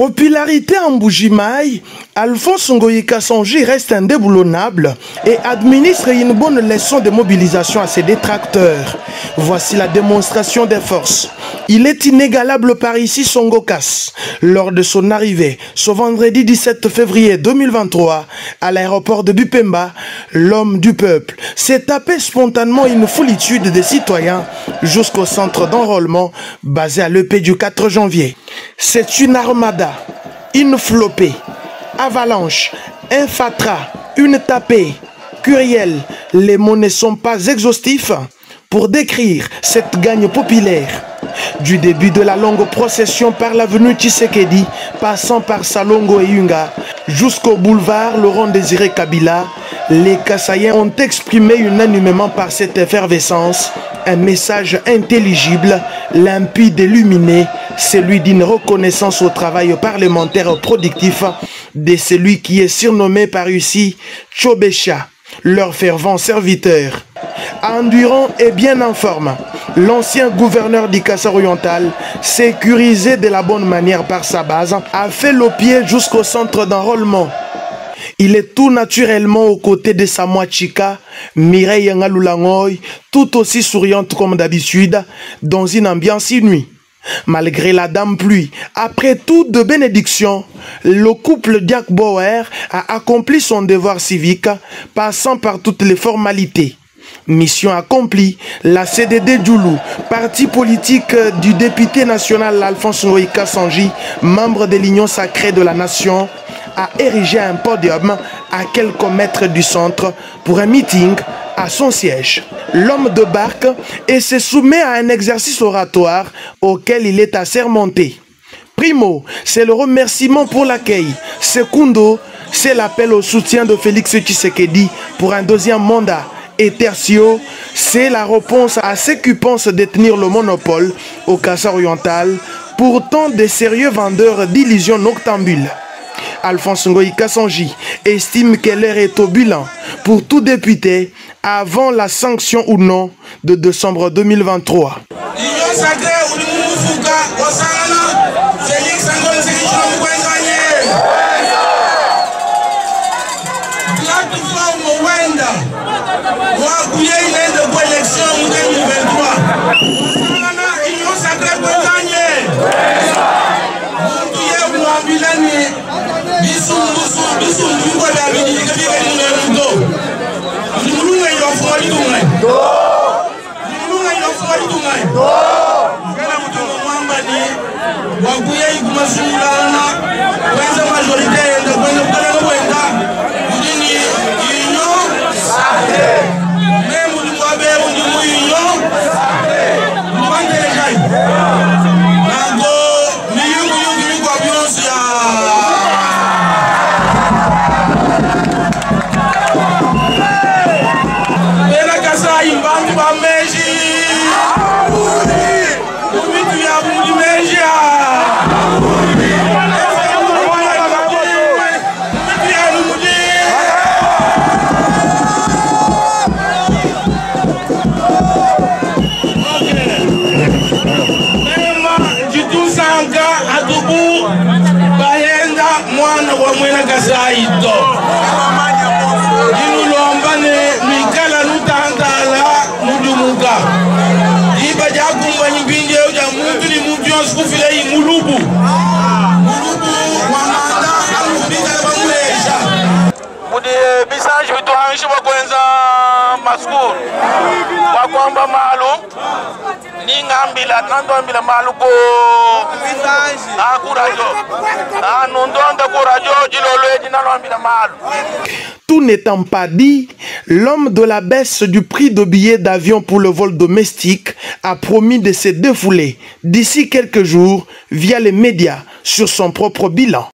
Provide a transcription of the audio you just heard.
Popularité en Mbuji-Mayi, Alphonse Ngoyi Kasonji reste indéboulonnable et administre une bonne leçon de mobilisation à ses détracteurs. Voici la démonstration des forces. Il est inégalable par ici Songokas. Lors de son arrivée, ce vendredi 17 février 2023, à l'aéroport de Bupemba, l'homme du peuple s'est tapé spontanément une foulitude de citoyens jusqu'au centre d'enrôlement basé à l'EP du 4 janvier. C'est une armada, une flopée, avalanche, un fatras, une tapée, curiel. Les mots ne sont pas exhaustifs pour décrire cette gagne populaire. Du début de la longue procession par l'avenue Tshisekedi, passant par Salongo et Yunga, jusqu'au boulevard Laurent-Désiré Kabila, les Kassaïens ont exprimé unanimement par cette effervescence un message intelligible, limpide et lumineux, celui d'une reconnaissance au travail parlementaire productif de celui qui est surnommé par ici Tchobesha, leur fervent serviteur. Endurant et bien en forme, l'ancien gouverneur du Kasai oriental, sécurisé de la bonne manière par sa base, a fait le pied jusqu'au centre d'enrôlement. Il est tout naturellement aux côtés de sa Chika, Mireille Ngalulangoy, tout aussi souriante comme d'habitude, dans une ambiance inouïe. Malgré la dame pluie, après toute de bénédiction, le couple Diak Bauer a accompli son devoir civique, passant par toutes les formalités. Mission accomplie, la CDD Djoulou, parti politique du député national Alphonse Ngoyi Kasonji, membre de l'Union sacrée de la nation, a érigé un podium à quelques mètres du centre pour un meeting à son siège. L'homme débarque et se soumet à un exercice oratoire auquel il est assermenté. Primo, c'est le remerciement pour l'accueil. Secundo, c'est l'appel au soutien de Félix Tshisekedi pour un deuxième mandat. Et tertio, c'est la réponse à ceux qui pensent détenir le monopole au Kasai oriental, pourtant des sérieux vendeurs d'illusions noctambules. Alphonse Ngoyi Kasonji estime que l'heure est au bilan pour tout député avant la sanction ou non de décembre 2023. Tout n'étant pas dit, l'homme de la baisse du prix de billets d'avion pour le vol domestique a promis de se défouler d'ici quelques jours via les médias sur son propre bilan.